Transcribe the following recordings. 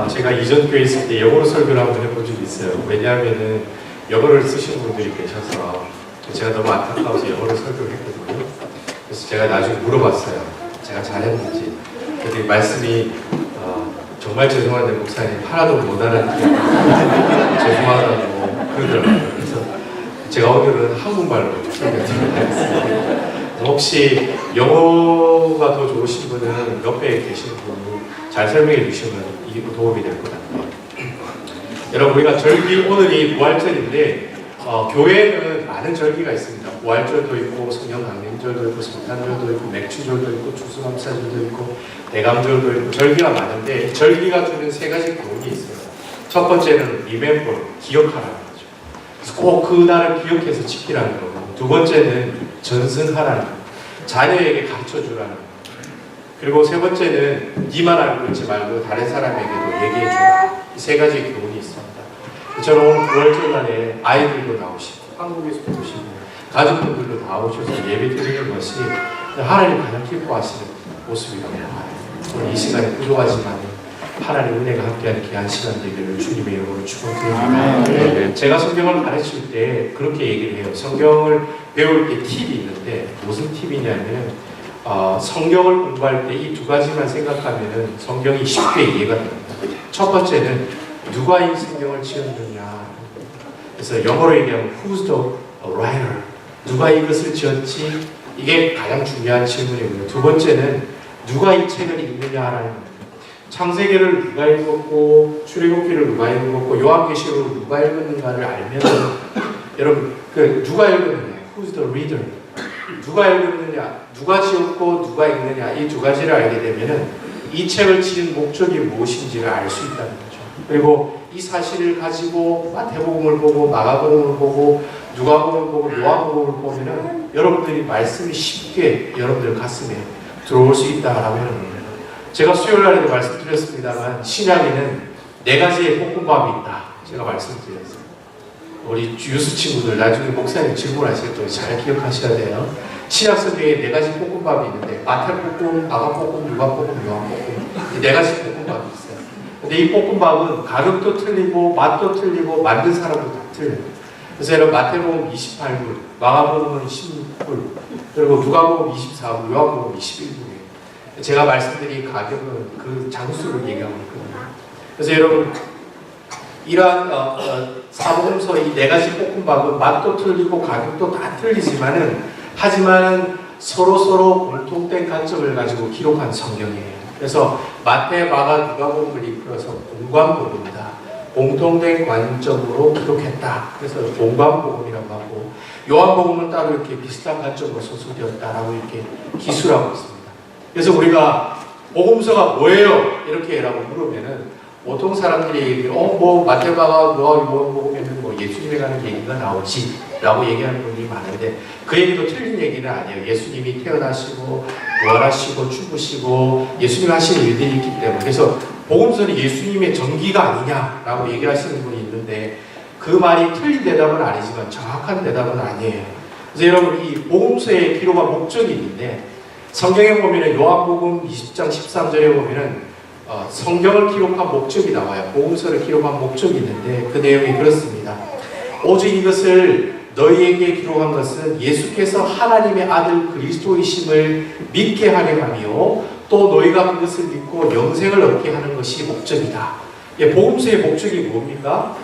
제가 이전 교회 있을 때 영어로 설교를 한번 해본 적이 있어요. 왜냐하면은 영어를 쓰시는 분들이 계셔서 제가 너무 안타까워서 영어로 설교를 했거든요. 그래서 제가 나중에 물어봤어요. 제가 잘했는지. 근데 말씀이 정말 죄송한데 목사님 하나도 못 알아듣겠다. 죄송하다고 그러더라고요. 그래서 제가 오늘은 한국말로 설교드리겠습니다. 혹시 영어가 더 좋으신 분은 옆에 계신 분이 잘 설명해 주시면 이게 도움이 될 것 같아요. 여러분, 우리가 절기, 오늘이 부활절인데 교회에는 많은 절기가 있습니다. 부활절도 있고 성령강림절도 있고 성탄절도 있고 맥주절도 있고 추수감사절도 있고 대감절도 있고 절기가 많은데 절기가 주는 세 가지 교훈이 있어요. 첫 번째는 remember, 기억하라는 거죠. 그래서 꼭 그날을 기억해서 지키라는 거고, 두 번째는 전승하라는 거, 자녀에게 가르쳐주라는 거, 그리고 세 번째는 니만 알고 있지 말고 다른 사람에게도 얘기해주라. 이 세 가지 교훈이 있습니다. 저는 오늘 9월절 날에 아이들도 나오시고 한국에서도 오시고 가족분들도 나오셔서 예배 드리는 것이 하나님 가장 기뻐하시는 모습이라고 봐요. 이 시간에 부족하지만 하나님 은혜가 함께하는 귀한 시간 되기를 주님의 이름으로 축원드립니다. 제가 성경을 가르칠 때 그렇게 얘기를 해요. 성경을 배울 때 팁이 있는데 무슨 팁이냐면 성경을 공부할 때 이 두 가지만 생각하면 성경이 쉽게 이해가 됩니다. 첫 번째는 누가 이 성경을 지었느냐. 그래서 영어로 얘기하면 Who's the writer? 누가 이것을 지었지? 이게 가장 중요한 질문이고요. 두 번째는 누가 이 책을 읽느냐라는 겁니다. 창세기를 누가 읽었고 출애굽기를 누가 읽었고 요한계시록을 누가 읽었는가를 알면 여러분 누가 읽었느냐? Who's the reader? 누가 읽었느냐? 누가 지었고 누가 읽느냐? 이 두 가지를 알게 되면은 이 책을 지은 목적이 무엇인지를 알 수 있다는 거죠. 그리고 이 사실을 가지고 마태복음을 보고 마가복음을 보고 누가복음을 보고 요한복음을 보면은 여러분들이 말씀이 쉽게 여러분들 가슴에 들어올 수 있다라고 하는 겁니다. 제가 수요일 날에도 말씀드렸습니다만 신약에는 4가지의 볶음밥이 있다. 제가 말씀드렸어요. 우리 유수 친구들 나중에 목사님 질문하실 때 잘 기억하셔야 돼요. 신약 성경에 4가지 볶음밥이 있는데 마태볶음, 마가볶음, 누가볶음, 요한볶음 이 4가지 볶음밥이 있어요. 근데 이 볶음밥은 가격도 틀리고 맛도 틀리고 만든 사람도 다 틀려요. 그래서 여러분 마태복음 28불, 마가복음은 16불, 그리고 누가복음 24불, 요한복음 21불이에요. 제가 말씀드린 가격은 그 장수를 얘기하고 있거든요. 그래서 여러분 이러한 사복음서 이 4가지 볶음밥은 맛도 틀리고 가격도 다 틀리지만은 하지만 서로 공통된 관점을 가지고 기록한 성경이에요. 그래서 마태, 마가, 누가복음을 이끌어서 공관복음이다. 공통된 관점으로 기록했다. 그래서 공관복음이라고 하고 요한복음은 따로 이렇게 비슷한 관점으로 소술되었다라고 이렇게 기술하고 있습니다. 그래서 우리가 복음서가 뭐예요? 이렇게라고 물으면은 보통 사람들이 마태, 마가, 누가복음에는 예수님에 관한 얘기가 나오지 라고 얘기하는 분들이 많은데 그 얘기도 틀린 얘기는 아니에요. 예수님이 태어나시고 부활하시고 죽으시고 예수님 하신 일들이 있기 때문에 그래서 복음서는 예수님의 전기가 아니냐라고 얘기하시는 분이 있는데 그 말이 틀린 대답은 아니지만 정확한 대답은 아니에요. 그래서 여러분 이 복음서에 기록한 목적이 있는데 성경에 보면은 요한복음 20장 13절에 보면은 성경을 기록한 목적이 나와요. 복음서를 기록한 목적이 있는데 그 내용이 그렇습니다. 오직 이것을 너희에게 기록한 것은 예수께서 하나님의 아들 그리스도이심을 믿게 하려 하며 또 너희가 그것을 믿고 영생을 얻게 하는 것이 목적이다. 복음서의 목적이 뭡니까?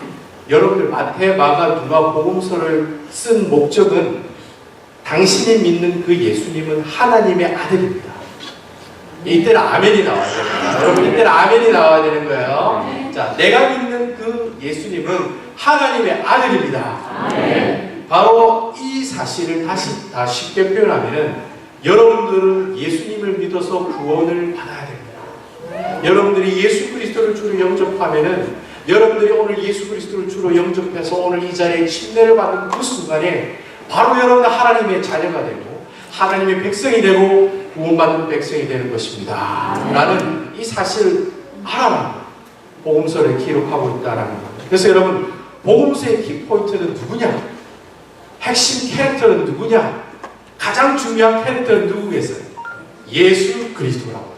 여러분들 마태, 마가, 누가 복음서를 쓴 목적은 당신이 믿는 그 예수님은 하나님의 아들입니다. 이때는 아멘이 나와야 됩니다. 여러분 이때는 아멘이 나와야 되는 거예요. 자, 내가 믿는 그 예수님은 하나님의 아들입니다. 바로 이 사실을 다시 다 쉽게 표현하면은 여러분들은 예수님을 믿어서 구원을 받아야 됩니다. 여러분들이 예수 그리스도를 주로 영접하면은 여러분들이 오늘 예수 그리스도를 주로 영접해서 오늘 이 자리에 침례를 받는 그 순간에 바로 여러분은 하나님의 자녀가 되고 하나님의 백성이 되고 구원받는 백성이 되는 것입니다. 라는 이 사실을 알아라. 복음서를 기록하고 있다라는 겁니다. 그래서 여러분 복음서의 키포인트는 누구냐? 핵심 캐릭터는 누구냐? 가장 중요한 캐릭터는 누구겠어요? 예수 그리스도라고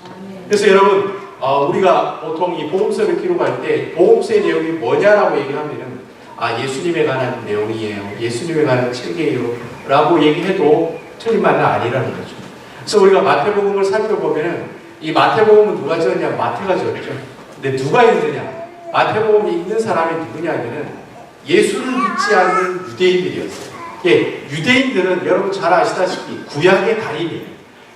합니다. 그래서 여러분 우리가 보통 이 복음서를 기록할 때 복음서의 내용이 뭐냐라고 얘기하면은 예수님에 관한 내용이에요. 예수님에 관한 책이에요. 라고 얘기해도 틀린 말은 아니라는 거죠. 그래서 우리가 마태복음을 살펴보면은 이 마태복음은 누가 지었냐? 마태가 지었죠. 근데 누가 읽느냐? 마태복음을 읽는 사람이 누구냐면은 예수를 믿지 않는 유대인들이었어요. 예, 유대인들은 여러분 잘 아시다시피 구약의 달인이에요.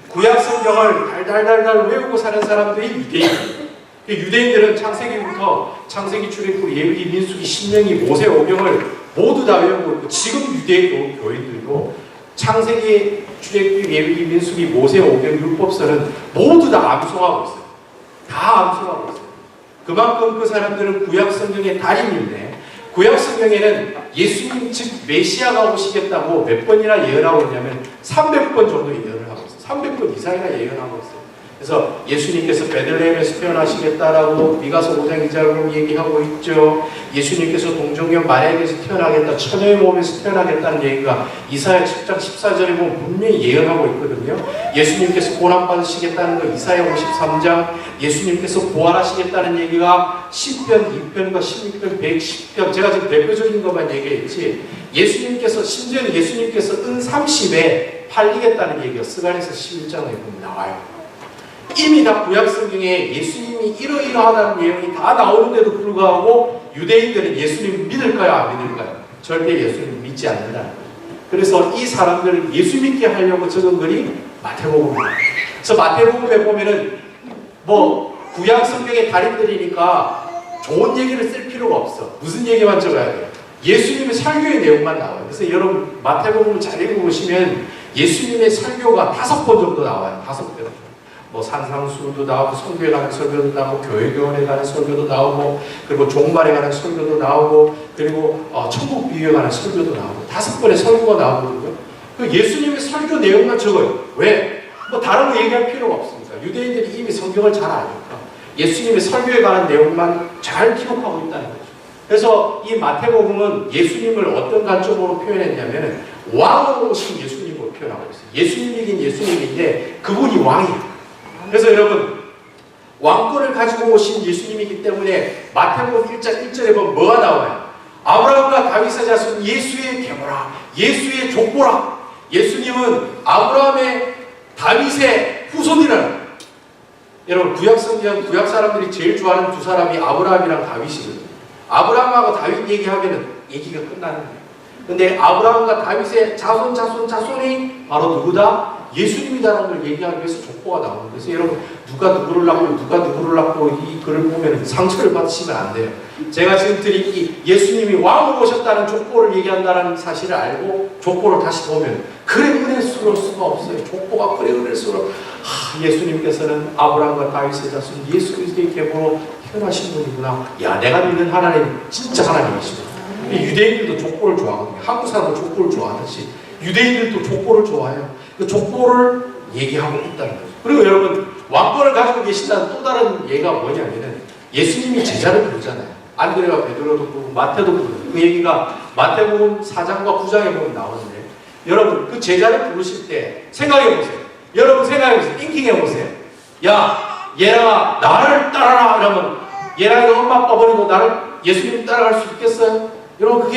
구약 성경을 달달달달 외우고 사는 사람들이 유대인이에요. 유대인들은 창세기부터 창세기, 출애굽, 예위기, 민수기, 신명기, 모세, 오경을 모두 다 외우고 있고, 지금 유대인 교인들도 창세기, 출애굽, 예위기, 민수기, 모세, 오경, 율법서는 모두 다 암송하고 있어요. 다 암송하고 있어요. 그만큼 그 사람들은 구약 성경의 달인인데, 구약 성경에는 예수님 즉 메시아가 오시겠다고 몇 번이나 예언하고 있냐면 300번 정도 예언을 하고 있어요. 300번 이상이나 예언하고 있어요. 그래서 예수님께서 베들레헴에서 태어나시겠다라고 미가서 5장 2절로 얘기하고 있죠. 예수님께서 동정녀 마리아에게서 태어나겠다, 처녀의 몸에서 태어나겠다는 얘기가 이사야 7장 14절에 보면 분명히 예언하고 있거든요. 예수님께서 고난받으시겠다는 거 이사야 53장, 예수님께서 부활하시겠다는 얘기가 10편, 2편과 16편, 110편, 제가 지금 대표적인 것만 얘기했지, 예수님께서 심지어는 예수님께서 은 30에 팔리겠다는 얘기가 스가랴서 11장에 보면 나와요. 이미 다 구약 성경에 예수님이 이러이러하다는 내용이 다 나오는데도 불구하고 유대인들은 예수님 믿을까요? 안 믿을까요? 절대 예수님 믿지 않는다는 거예요. 그래서 이 사람들을 예수 믿게 하려고 적은 글이 마태복음입니다. 그래서 마태복음에 보면은 구약 성경의 달인들이니까 좋은 얘기를 쓸 필요가 없어. 무슨 얘기만 적어야 돼요? 예수님의 설교의 내용만 나와요. 그래서 여러분 마태복음을 잘 읽어보시면 예수님의 설교가 5번 정도 나와요. 5번. 산상수도 나오고, 선교에 관한 설교도 나오고, 교회교원에 관한 설교도 나오고, 그리고 종말에 관한 설교도 나오고, 그리고 천국 비유에 관한 설교도 나오고, 5번의 설교가 나오거든요. 그 예수님의 설교 내용만 적어요. 왜? 다른 거 얘기할 필요가 없습니다. 유대인들이 이미 성경을 잘 아니까 예수님의 설교에 관한 내용만 잘 기록하고 있다는 거죠. 그래서 이 마태복음은 예수님을 어떤 관점으로 표현했냐면 왕으로 오신 예수님으로 표현하고 있어요. 예수님이긴 예수님인데 그분이 왕이에요. 그래서 여러분, 왕권을 가지고 오신 예수님이기 때문에 마태복음 1장 1절에 보면 뭐가 나와요? 아브라함과 다윗의 자손 예수의 계보라, 예수의 족보라. 예수님은 아브라함의 다윗의 후손이라는 거예요. 여러분, 구약 성경, 구약 사람들이 제일 좋아하는 두 사람이 아브라함이랑 다윗이거든요. 아브라함하고 다윗 얘기하면 얘기가 끝나는 거예요. 근데 아브라함과 다윗의 자손이 바로 누구다? 예수님이다라는 걸 얘기하기 위해서 족보가 나오는 거예요. 그래서 여러분, 누가 누구를 낳고 이 글을 보면 상처를 받으시면 안 돼요. 제가 지금 드린 이 예수님이 왕으로 오셨다는 족보를 얘기한다는 사실을 알고 족보를 다시 보면 그래 은혜스러울 수가 없어요. 족보가 그래 은혜스러워. 예수님께서는 아브라함과 다윗의 자손 예수 그리스도의 계보로 태어나신 분이구나. 야, 내가 믿는 하나님 진짜 하나님이시구나. 유대인들도 족보를 좋아하거든요. 한국 사람도 족보를 좋아하듯이 유대인들도 족보를 좋아해요. 그 족보를 얘기하고 있다는 거죠. 그리고 여러분, 왕권을 가지고 계신다는 또 다른 예가 뭐냐면은 예수님이 제자를 부르잖아요. 안드레와 베드로도 부르고 마태도 부르고, 그 얘기가 마태복음 4장과 9장에 보면 나오는데, 여러분 그 제자를 부르실 때 생각해 보세요. 여러분 생각해 보세요. 띵킹해 보세요. 야, 얘랑아 나를 따라라 이러면 얘랑이가 엄마 아빠 버리고 나를 예수님 따라갈 수 있겠어요? 여러분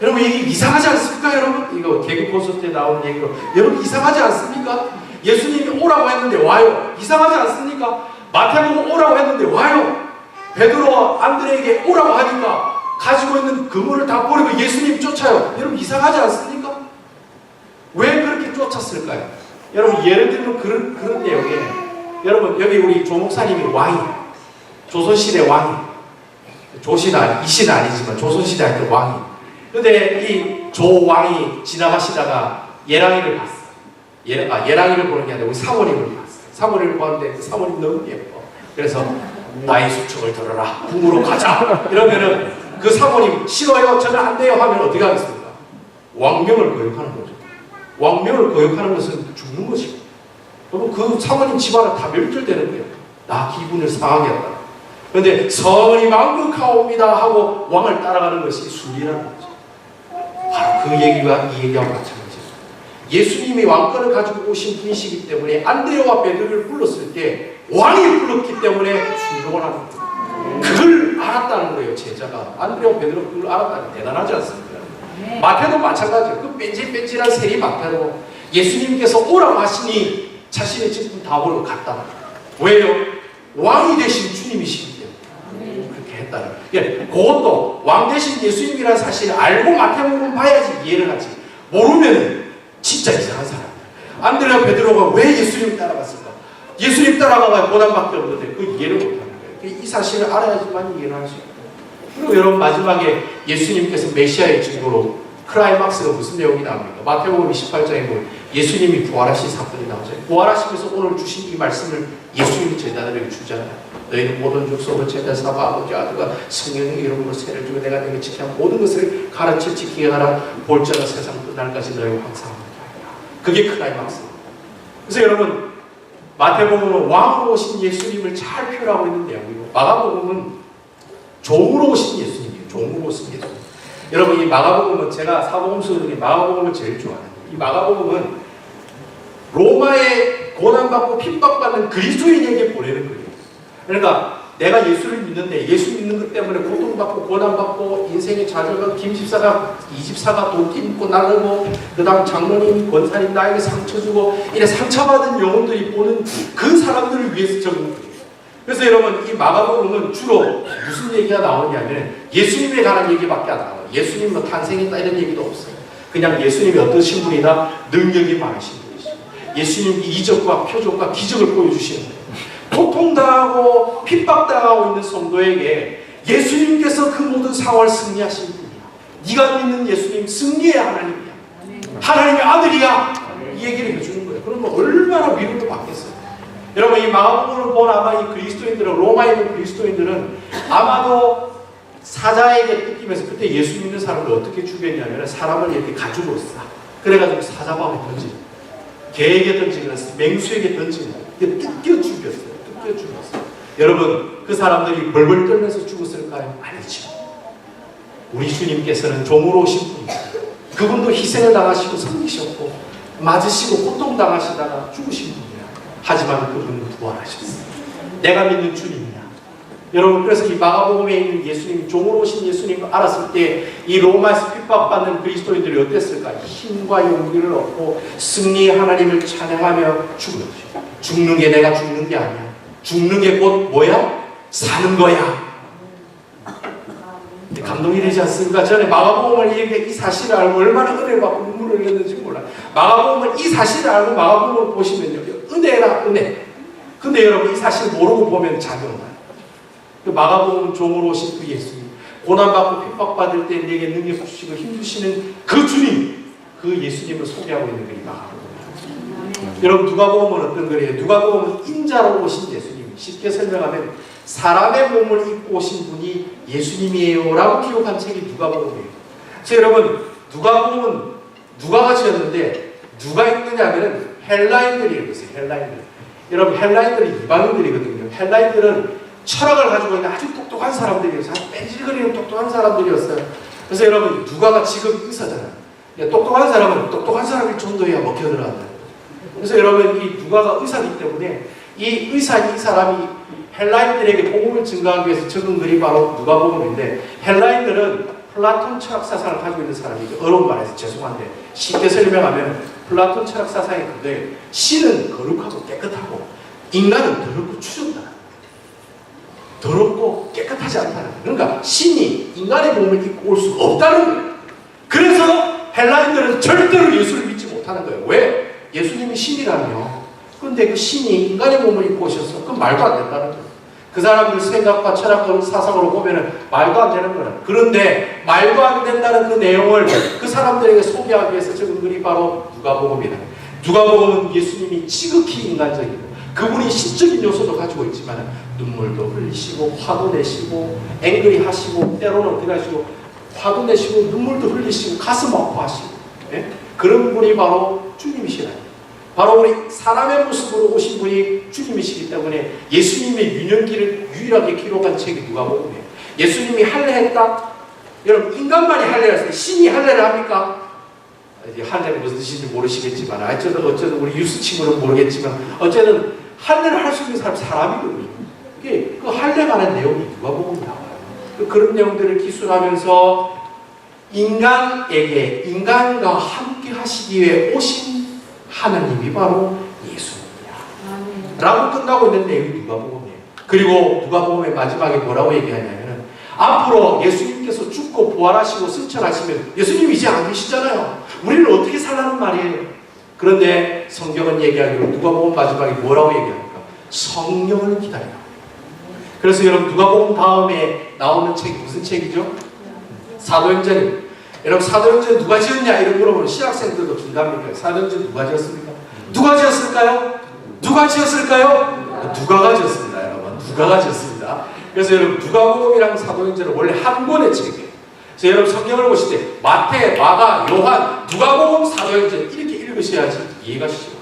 여러분 이게 이상하지 않습니까? 여러분 이거 개그 콘서트 때 나오는 얘기로 여러분 이상하지 않습니까? 예수님이 오라고 했는데 와요. 이상하지 않습니까? 마태복음 오라고 했는데 와요. 베드로와 안드레에게 오라고 하니까 가지고 있는 그물을 다 버리고 예수님 쫓아요. 여러분 이상하지 않습니까? 왜 그렇게 쫓았을까요? 여러분 예를 들면 그런 내용이에요. 여러분 여기 우리 조 목사님이 왕이에요. 조선시대 왕이에요. 이시는 아니지만 조선시대 할 때 왕이에요. 근데 이 조 왕이 지나가시다가 예랑이를 봤어. 예랑이를 보는 게 아니라 우리 사모님을 봤어. 사모님을 봤는데 그 사모님 너무 예뻐. 그래서 나의 수청을 들어라. 궁으로 가자. 이러면은 그 사모님 싫어요. 저는 안 돼요. 하면 어떻게 하겠습니까? 왕명을 거역하는 거죠. 왕명을 거역하는 것은 죽는 것이고. 그럼 그 사모님 집안은 다 멸절되는 거예요. 나 기분을 상하게 한다. 그런데 성이 만극하옵니다 하고 왕을 따라가는 것이 순리라는 거죠. 바로 그 얘기가 이 얘기하고 마찬가지예요. 예수님이 왕권을 가지고 오신 분이시기 때문에 안드레와 베드로를 불렀을 때 왕이 불렀기 때문에 순종을 하는 거예요. 그걸 알았다는 거예요. 제자가 안드레와 베드로가 그걸 알았다는 대단하지 않습니까? 마태도 마찬가지예요. 그 뺀질뺀질한 세리 마태도 예수님께서 오라고 하시니 자신의 직분 다 버리고 갔다. 왜요? 왕이 되신 주님이시기 때문에 그렇게 했다는 거예요. 그것도 왕 되신 예수님이라는 사실을 알고 마태복음 봐야지 이해를 하지. 모르면 진짜 이상한 사람이야. 안드레와 베드로가 왜 예수님을 따라갔을까? 예수님 따라가야 고난밖에 없는데 그 이해를 못하는 거예요. 이 사실을 알아야지만 이해를 할 수 있고. 그리고 여러분 마지막에 예수님께서 메시아의 증거로 클라이막스가 무슨 내용이 나옵니까? 마태복음 28장에 보면 예수님이 부활하신 사건이 나오죠. 부활하시면서 오늘 주신 이 말씀을 예수님이 제자들에게 주잖아요. 너희는 모든 족속을 제자 삼아 아버지 아들과 성령의 이름으로 세례를 주고 내가 너희에게 지켜야 모든 것을 가르쳐 지키게 하라. 볼자가 세상 끝날까지 너희와 항상 함께 하리라. 그게 클라이막스입니다. 그래서 여러분 마태복음은 왕으로 오신 예수님을 잘 표현하고 있는 내용이고 마가복음은 종으로 오신 예수님이에요. 종으로 오신 예수님. 여러분 이 마가복음은 제가 사복음서 중에 마가복음을 제일 좋아해요. 이 마가복음은 로마에 고난받고 핍박받는 그리스도인에게 보내는 거예요. 그러니까 내가 예수를 믿는데 예수 믿는 것 때문에 고통받고 고난받고 인생의 좌절과 김집사가 이집사가 돈띠 입고 나르고 그 다음 장로님 권사님 나에게 상처 주고 이래 상처받은 영혼들이 보는 그 사람들을 위해서 적은 거예요. 그래서 여러분 이 마가복음은 주로 무슨 얘기가 나오냐면 예수님에 관한 얘기밖에 안 나와요. 예수님 뭐 탄생했다 이런 얘기도 없어요. 그냥 예수님이 어떠신 분이나 능력이 많으신 분이시고 예수님이 이적과 표적과 기적을 보여주시는 거예요. 고통당하고 핍박당하고 있는 성도에게 예수님께서 그 모든 상황을 승리하신 분이야. 네가 믿는 예수님 승리의 하나님이야. 하나님의 아들이야. 이 얘기를 해주는 거예요. 그러면 얼마나 위로를 받겠어요. 여러분 이 마가복음을 본 아마 이 그리스도인들은 로마에 있는 그리스도인들은 아마도 사자에게 뜯기면서 그때 예수 믿는 사람들 어떻게 죽였냐면 사람을 이렇게 가죽으로 싸. 그래가지고 사자방에 던지는 개에게 던지는 맹수에게 던지는 뜯겨 죽였어요. 뜯겨 죽였어요. 여러분 그 사람들이 벌벌 떨면서 죽었을까요? 아니죠. 우리 주님께서는 종으로 오신 분이죠. 그분도 희생을 당하시고 섬기셨고 맞으시고 고통당하시다가 죽으신 분이에요. 하지만 그분은 부활하셨어요. 내가 믿는 주님이야. 여러분 그래서 이 마가복음에 있는 예수님 종으로 오신 예수님을 알았을 때 이 로마에서 핍박받는 그리스도인들이 어땠을까? 힘과 용기를 얻고 승리의 하나님을 찬양하며 죽는 거죠. 죽는 게 내가 죽는 게 아니야. 죽는 게 곧 뭐야? 사는 거야. 감동이 되지 않습니까? 전에 마가복음을 이 사실을 알고 얼마나 은혜를 받고 눈물을 흘렸는지 몰라요. 마가복음을 이 사실을 알고 마가복음을 보시면요. 은혜라 은혜. 근데 여러분 이 사실 모르고 보면 작용나요. 그 마가복음 종으로 오신 그 예수님, 고난받고 핍박받을 때 내게 능력 주시고 힘주시는 그 주님, 그 예수님을 소개하고 있는 글이 마가복음입니다. 여러분 누가복음은 어떤 글이에요? 누가복음은 인자로 오신 예수님. 쉽게 설명하면 사람의 몸을 입고 오신 분이 예수님이에요 라고 기록한 책이 누가복음이에요. 그래서 여러분 누가복음은 누가가 지었는데 누가 읽느냐 하면 헬라인들이 읽었어요. 헬라인들. 여러분 헬라인들은 이방인들이거든요. 헬라인들은 철학을 가지고 있는 아주 똑똑한 사람들이었어요. 아주 뺀질거리는 똑똑한 사람들이었어요. 그래서 여러분 누가가 지금 의사잖아요. 똑똑한 사람은 똑똑한 사람이 전도해야 먹혀들어간다. 그래서 여러분 이 누가가 의사이기 때문에 이 의사인 이 사람이 헬라인들에게 복음을 증가하기 위해서 적은 글이 바로 누가복음인데 헬라인들은 플라톤 철학 사상을 가지고 있는 사람이죠. 어려운 말해서 죄송한데 쉽게 설명하면 플라톤 철학 사상이 그거예요. 신은 거룩하고 깨끗하고 인간은 더럽고 추정다. 더럽고 깨끗하지 않다는 거예요. 그러니까 신이 인간의 몸을 입고 올 수가 없다는 거예요. 그래서 헬라인들은 절대로 예수를 믿지 못하는 거예요. 왜? 예수님이 신이라며. 그런데 그 신이 인간의 몸을 입고 오셔서 그건 말도 안 된다는 거예요. 그 사람들 생각과 철학과 사상으로 보면은 말도 안 되는 거예요. 그런데 말도 안 된다는 그 내용을 그 사람들에게 소개하기 위해서 적은 글이 바로 누가복음이다. 누가복음은 예수님이 지극히 인간적이고 그분이 신적인 요소도 가지고 있지만 눈물도 흘리시고 화도 내시고 앵그리 하시고 때로는 어떻게 하시고 화도 내시고 눈물도 흘리시고 가슴 아파하시고 예? 그런 분이 바로 주님이시라. 바로 우리 사람의 모습으로 오신 분이 주님이시기 때문에 예수님의 유년기를 유일하게 기록한 책이 누가복음이에요. 예수님이 할례했다? 여러분 인간만이 할례를 했어요. 신이 할례를 합니까? 할례는 무슨 뜻인지 모르시겠지만 어쨌든 우리 유스 친구는 모르겠지만 어쨌든 할례를 할 수 있는 사람이거든요. 그 할례 관한 내용이 누가복음에 나와요. 그런 내용들을 기술하면서 인간과 함께 하시기 위해 오신 하나님이 바로 예수님이야 라고 끝나고 있는 내용이 누가복음이에요. 그리고 누가복음의 마지막에 뭐라고 얘기하냐면 앞으로 예수님께서 죽고 부활하시고 승천하시면 예수님이 이제 안 계시잖아요. 우리를 어떻게 살라는 말이에요. 그런데 성경은 얘기하기로 누가복음 마지막에 뭐라고 얘기합니까? 성령을 기다리라. 그래서 여러분 누가복음 다음에 나오는 책이 무슨 책이죠? 사도행전입니다. 여러분 사도행전 누가 지었냐 이런 물어보면 신학생들도 긴가합니까? 사도행전 누가 지었습니까? 누가 지었을까요? 누가 지었을까요? 누가가 지었습니다. 여러분 누가가 지었습니다. 그래서 여러분 누가복음이랑 사도행전은 원래 한 권의 책이에요. 그래서 여러분 성경을 보실 때 마태, 마가, 요한, 누가복음, 사도행전 이렇게 읽으셔야지 이해가 쉬워요.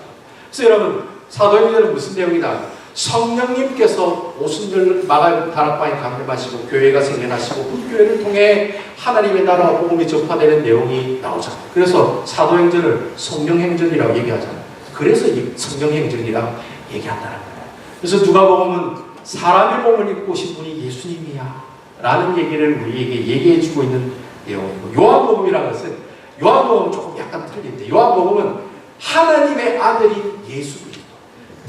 그래서 여러분 사도행전은 무슨 내용이 나와요? 성령님께서 오순절 마가 다락방에 강림하시고 교회가 생겨나시고 그 교회를 통해 하나님의 나라와 복음이 전파되는 내용이 나오잖아요. 그래서 사도행전을 성령행전이라고 얘기하잖아요. 그래서 이 성령행전이라고 얘기한다는 거예요. 그래서 누가복음은 사람의 몸을 입고 오신 분이 예수님이야 라는 얘기를 우리에게 얘기해 주고 있는 내용이고, 요한복음이라는 것은 요한복음은 조금 약간 틀린데 요한복음은 하나님의 아들인 예수 그리스도,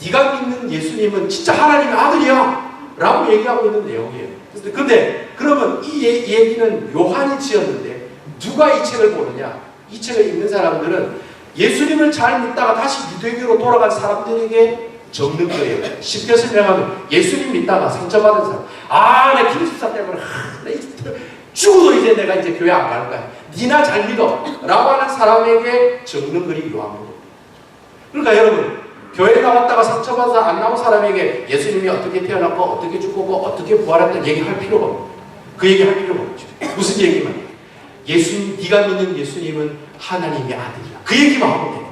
네가 믿는 예수님은 진짜 하나님의 아들이야 라고 얘기하고 있는 내용이에요. 그런데 그러면 이 얘기는 요한이 지었는데 누가 이 책을 보느냐? 이 책을 읽는 사람들은 예수님을 잘 믿다가 다시 유대교로 돌아간 사람들에게 적는 거예요. 쉽게 설명하면 예수님 믿다가 상처받은 사람, 내 김집사 때문에 죽어도 이제 내가 이제 교회 안 갈 거야, 니나 잘 믿어 라고 하는 사람에게 적는 글이 요한복음. 그러니까 여러분 교회에 나왔다가 상처받아서 안 나온 사람에게 예수님이 어떻게 태어났고 어떻게 죽고 어떻게 부활했다는 얘기할 필요가 없어요. 그 얘기할 필요가 없죠. 무슨 얘기만 해요? 네가 믿는 예수님은 하나님의 아들이야, 그 얘기만 하면 돼요.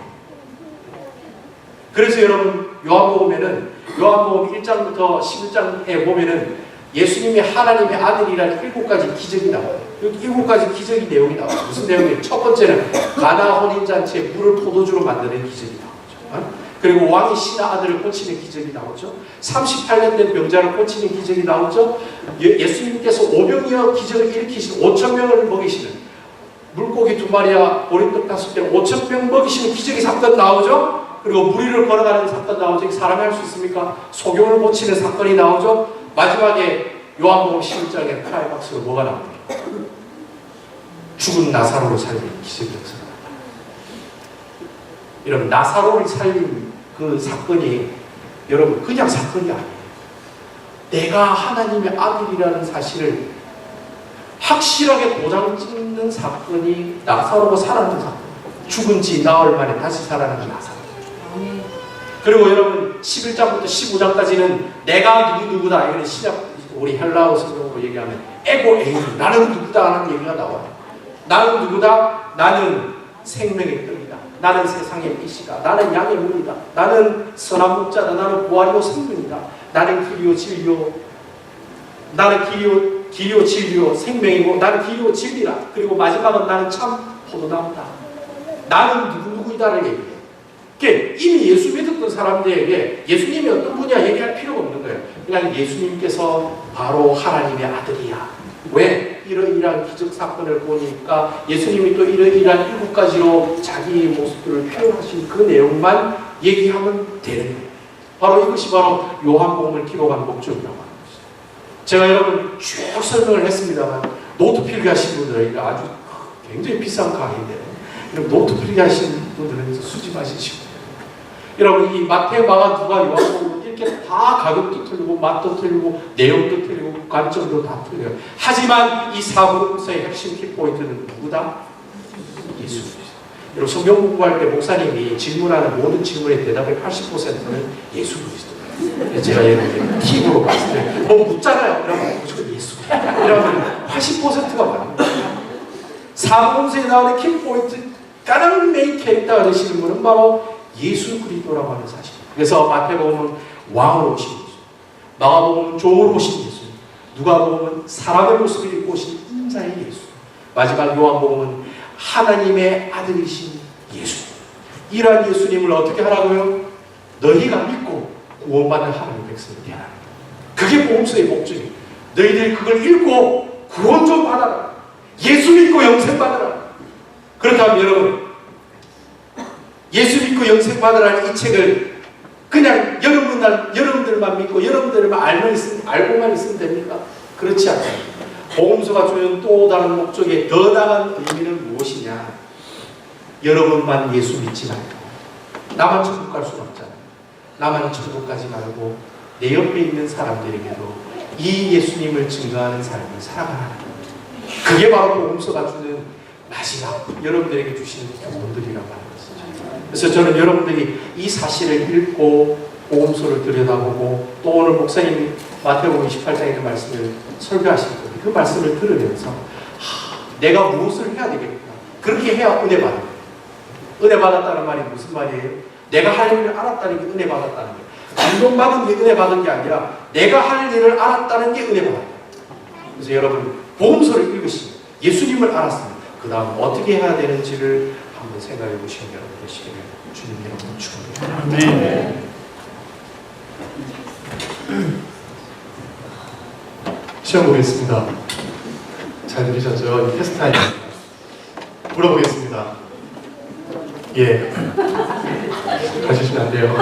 그래서 여러분 요한복음에는 요한복음 1장부터 11장에 보면은 예수님이 하나님의 아들이라는 7가지 기적이 나와요. 7가지 기적이 내용이 나와요. 무슨 내용이에요? 첫 번째는 가나 혼인잔치에 물을 포도주로 만드는 기적이 나오죠. 그리고 왕이 신하 아들을 고치는 기적이 나오죠. 38년 된 병자를 고치는 기적이 나오죠. 예수님께서 오병이어 기적을 일으키신 5,000명을 먹이시는, 물고기 2마리와 보리떡 5개로 5,000명 먹이시는 기적의 사건 나오죠. 그리고 무리를 걸어가는 사건 나오죠. 사람이 할 수 있습니까? 소경을 고치는 사건이 나오죠. 마지막에 요한복음 11장에 클라이막스로 뭐가 나옵니까? 죽은 나사로를 살린 기적이 역사가 나옵니다. 여러분 나사로를 살린 그 사건이 여러분 그냥 사건이 아니에요. 내가 하나님의 아들이라는 사실을 확실하게 도장 찍는 사건이 나사로가 살아난 사건. 죽은 지 나흘 만에 다시 살아난 나사로. 그리고 여러분 11장부터 15장까지는 내가 누구다, 이거는 신약 우리 헬라어 성경으로 얘기하면 에고 에이미, 나는 누구다 하는 얘기가 나와요. 나는 누구다? 나는 생명의 떡이다, 나는 세상의 빛이다, 나는 양의 문이다, 나는 선한 목자다, 나는 부활이요 생명이다, 나는 길이요 진리요, 나는 길이요 진리요 생명이고, 나는 길이요 진리라. 그리고 마지막은 나는 참 포도나무다, 나는 누구이다를 얘기해요. 이미 예수 믿었던 사람들에게 예수님이 어떤 분이야 얘기할 필요가 없는 거예요. 그냥 예수님께서 바로 하나님의 아들이야. 왜? 이러이러한 기적 사건을 보니까 예수님이 또 이러이러한 7가지로 자기의 모습들을 표현하신 그 내용만 얘기하면 되는 거예요. 바로 이것이 바로 요한복음을 기록한 목적이라고 하는 것이죠. 제가 여러분 쭉 설명을 했습니다만 노트 필기하신 분들에게 아주 굉장히 비싼 강의인데, 노트 필기하신 분들은 수집하시고, 여러분 이 마태, 마가, 누가, 요한복음 이렇게 다 가격도 틀리고 맛도 틀리고 내용도 틀리고 관점도 다 틀려요. 하지만 이 사복음서의 핵심 키포인트는 누구다? 예수 그리스도. 여러분 성경 공부할 때 목사님이 질문하는 모든 질문의 대답의 80%는 예수 그리스도예요. 제가 예를 팁으로 봤을 때 묻잖아요. 그러면 무조건 예수. 이러면 80%가 맞습니다. 사복음서에 나오는 키포인트 가장 메인 캐릭터가 되시는 분은 바로 예수 그리스도라고 하는 사실입니다. 그래서 마태복음은 왕으로 오신 예수, 마가복음은 종으로 오신 예수, 누가복음은 사람의 모습을 입고 오신 인자의 예수, 마지막 요한복음은 하나님의 아들이신 예수. 이러한 예수님을 어떻게 하라고요? 너희가 믿고 구원받는 하나님의 백성이 되라. 그게 복음서의 목적이에요. 너희들이 그걸 읽고 구원 좀 받아라. 예수 믿고 영생 받아라. 그렇다면 여러분, 예수 믿고 영생 받으라는 이 책을 그냥 여러분들만 믿고 여러분들만 알고만 있으면 됩니까? 그렇지 않아요. 복음서가 주는 또 다른 목적의 더 나은 의미는 무엇이냐? 여러분만 예수 믿지 말고 나만 천국 갈 수는 없잖아요. 나만 천국 가지 말고 내 옆에 있는 사람들에게도 이 예수님을 증거하는 삶을 살아가라. 그게 바로 복음서가 주는 마지막 여러분들에게 주시는 교훈들이라고 하는 것이죠. 그래서 저는 여러분들이 이 사실을 읽고 복음서를 들여다보고 또 오늘 목사님 마태복음 28장에 그 말씀을 설교하실 건데 그 말씀을 들으면서 내가 무엇을 해야 되겠구나. 그렇게 해야 은혜 받는 거예요. 은혜 받았다는 말이 무슨 말이에요? 내가 할 일을 알았다는 게 은혜 받았다는 거예요. 감동받은 게 은혜 받은 게 아니라 내가 할 일을 알았다는 게 은혜 받았다. 그래서 여러분 복음서를 읽으시면 예수님을 알았습니다. 그 다음 어떻게 해야 되는지를 한번 생각해 보시면 여러분 되시기를 주님 이름으로 축원합니다. 네. 시험 보겠습니다. 잘 들으셨죠? 이 테스트 타임입니다. 물어보겠습니다. 예. 가주시면 안 돼요.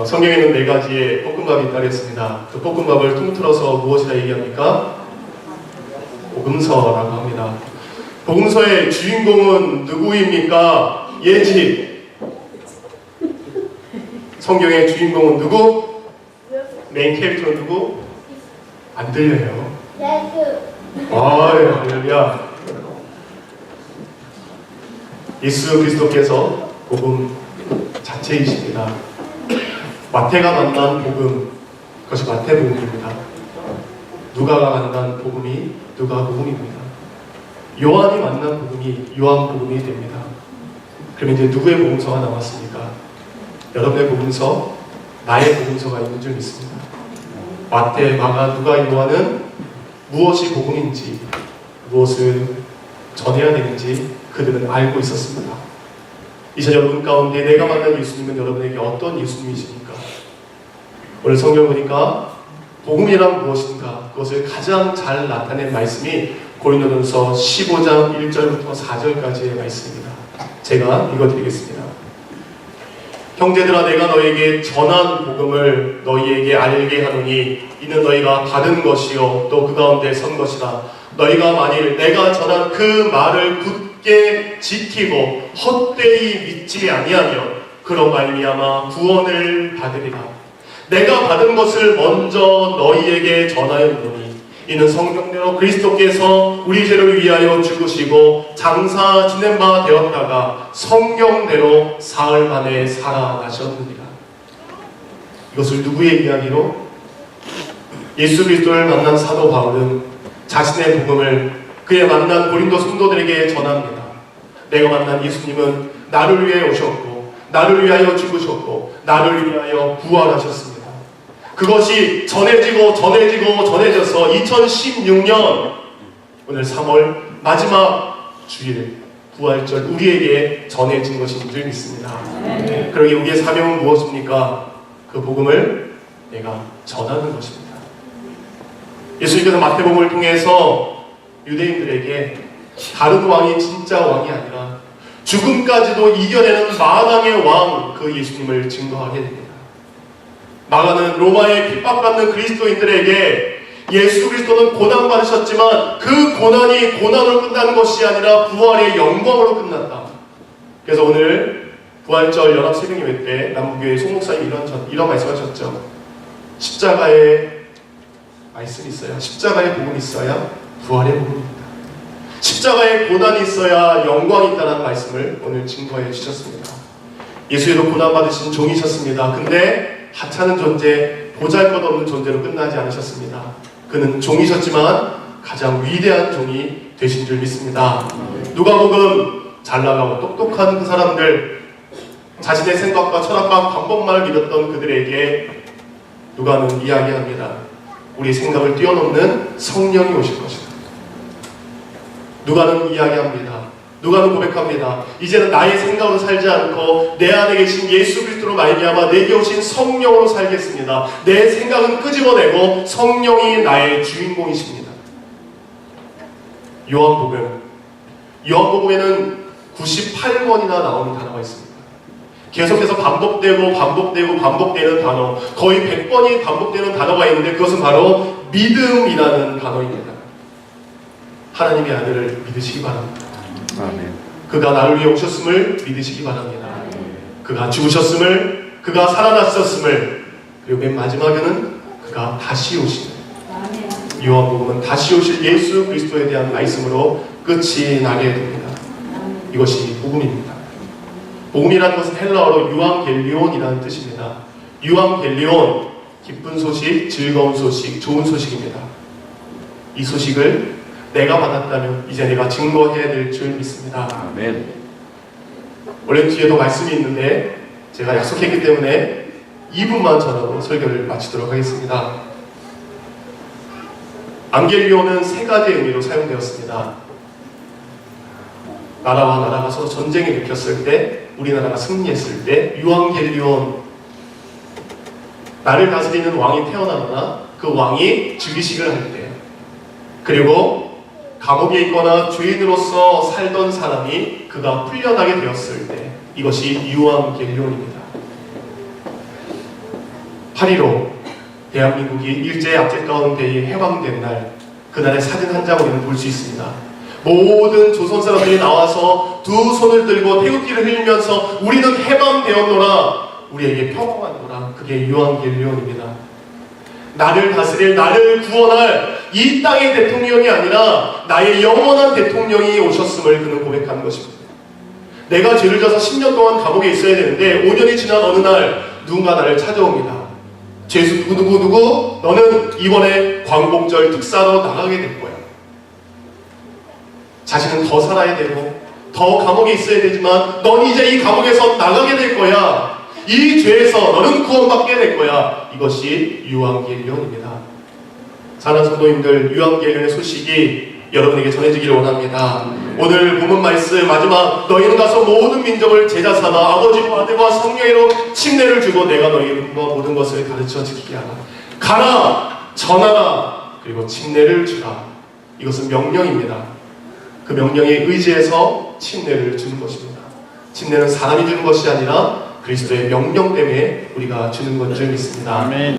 성경에는 4가지의 볶음밥이 따르겠습니다. 그 볶음밥을 통틀어서 무엇이라 얘기합니까? 복음서라고 합니다. 복음서의 주인공은 누구입니까? 예지. 성경의 주인공은 누구? 메인 캐릭터는 누구? 안 들려요. 할렐루야. 예수 그리스도께서 복음 자체이십니다. 마태가 만난 복음, 그것이 마태복음입니다. 누가가 만난 복음이 누가복음입니다. 요한이 만난 복음이 요한복음이 됩니다. 그럼 이제 누구의 복음서가 남았습니까? 여러분의 복음서, 나의 복음서가 있는 줄 믿습니다. 마태, 마가, 누가, 요한은 무엇이 복음인지, 무엇을 전해야 되는지 그들은 알고 있었습니다. 이제 여러분 가운데 내가 만난 예수님은 여러분에게 어떤 예수님이십니까? 오늘 성경 보니까 복음이란 무엇인가 그것을 가장 잘 나타낸 말씀이 고린도전서 15장 1절부터 4절까지의 말씀입니다. 제가 읽어드리겠습니다. 형제들아 내가 너에게 전한 복음을 너희에게 알게 하노니 이는 너희가 받은 것이요 또 그 가운데 선 것이라. 너희가 만일 내가 전한 그 말을 굳게 지키고 헛되이 믿지 아니하면 그런 말미암아 구원을 받으리라. 내가 받은 것을 먼저 너희에게 전하였노니 이는 성경대로 그리스도께서 우리 죄를 위하여 죽으시고 장사 지낸 바 되었다가 성경대로 사흘 만에 살아나셨느니라. 이것을 누구의 이야기로? 예수 그리스도를 만난 사도 바울은 자신의 복음을 그의 만난 고린도 성도들에게 전합니다. 내가 만난 예수님은 나를 위해 오셨고 나를 위하여 죽으셨고 나를 위하여 부활하셨습니다. 그것이 전해져서 2016년 오늘 3월 마지막 주일 부활절 우리에게 전해진 것인 줄 믿습니다. 그러기에 우리의 사명은 무엇입니까? 그 복음을 내가 전하는 것입니다. 예수님께서 마태복음을 통해서 유대인들에게 다른 왕이 진짜 왕이 아니라 죽음까지도 이겨내는 마당의 왕 그 예수님을 증거하게 됩니다. 마가는 로마에 핍박받는 그리스도인들에게 예수 그리스도는 고난받으셨지만 그 고난이 고난으로 끝나는 것이 아니라 부활의 영광으로 끝난다. 그래서 오늘 부활절 연합 새벽예배 때 남부교회 송 목사님이 이런 말씀하셨죠. 십자가에 말씀이 있어야 십자가의 복음이 있어야 부활의 복음입니다. 십자가에 고난이 있어야 영광이 있다는 말씀을 오늘 증거해 주셨습니다. 예수에도 고난받으신 종이셨습니다. 근데 하찮은 존재, 보잘것없는 존재로 끝나지 않으셨습니다. 그는 종이셨지만 가장 위대한 종이 되신 줄 믿습니다. 누가복음 잘나가고 똑똑한 그 사람들, 자신의 생각과 철학과 방법만을 믿었던 그들에게 누가는 이야기합니다. 우리 생각을 뛰어넘는 성령이 오실 것이다. 누가는 이야기합니다. 누가는 고백합니다. 이제는 나의 생각으로 살지 않고 내 안에 계신 예수 그리스도로 말미암아 내게 오신 성령으로 살겠습니다. 내 생각은 끄집어내고 성령이 나의 주인공이십니다. 요한복음에는 98번이나 나오는 단어가 있습니다. 계속해서 반복되는 단어, 거의 100번이 반복되는 단어가 있는데 그것은 바로 믿음이라는 단어입니다. 하나님의 아들을 믿으시기 바랍니다. 아멘. 그가 나를 위해 오셨음을 믿으시기 바랍니다. 그가 죽으셨음을, 그가 살아나셨음을, 그리고 맨 마지막에는 그가 다시 오심을. 요한복음은 다시 오실 예수 그리스도에 대한 말씀으로 끝이 나게 됩니다. 이것이 복음입니다. 복음이라는 것은 헬라어로 유앙겔리온이라는 뜻입니다. 유앙겔리온, 기쁜 소식, 즐거운 소식, 좋은 소식입니다. 이 소식을 내가 받았다면 이제 내가 증거해야 될 줄 믿습니다. 아멘. 원래 뒤에도 말씀이 있는데 제가 약속했기 때문에 2분만 전하고 설교를 마치도록 하겠습니다. 안겔리온은 세 가지의 의미로 사용되었습니다. 나라와 나라가 서로 전쟁에 일으켰을 때, 우리나라가 승리했을 때, 유앙겔리온, 나를 다스리는 왕이 태어나거나 그 왕이 즉위식을 할 때, 그리고 감옥에 있거나 죄인으로서 살던 사람이 그가 풀려나게 되었을 때, 이것이 유앙겔리온입니다. 8.15 대한민국이 일제의 압제 가운데에 해방된 날, 그날의 사진 한 장 우리는 볼 수 있습니다. 모든 조선 사람들이 나와서 두 손을 들고 태극기를 흘리면서 우리는 해방되었노라, 우리에게 평화가 왔노라. 그게 유앙겔리온입니다. 나를 다스릴, 나를 구원할 이 땅의 대통령이 아니라 나의 영원한 대통령이 오셨음을 그는 고백하는 것입니다. 내가 죄를 져서 10년 동안 감옥에 있어야 되는데 5년이 지난 어느 날 누군가 나를 찾아옵니다. 죄수 누구 너는 이번에 광복절 특사로 나가게 될 거야. 자신은 더 살아야 되고 더 감옥에 있어야 되지만 넌 이제 이 감옥에서 나가게 될 거야. 이 죄에서 너는 구원받게 될 거야. 이것이 유앙겔리온입니다. 사랑하는 성도님들, 유앙겔리온의 소식이 여러분에게 전해지기를 원합니다. 오늘 본문 말씀 마지막, 너희는 가서 모든 민족을 제자 삼아 아버지와 아들과 성령으로 침례를 주고 내가 너희에게 모든 것을 가르쳐 지키게 하라. 가라, 전하라, 그리고 침례를 주라. 이것은 명령입니다. 그 명령에 의지해서 침례를 주는 것입니다. 침례는 사람이 주는 것이 아니라 그리스도의 명령 때문에 우리가 주는 것 줄 믿습니다. 아멘.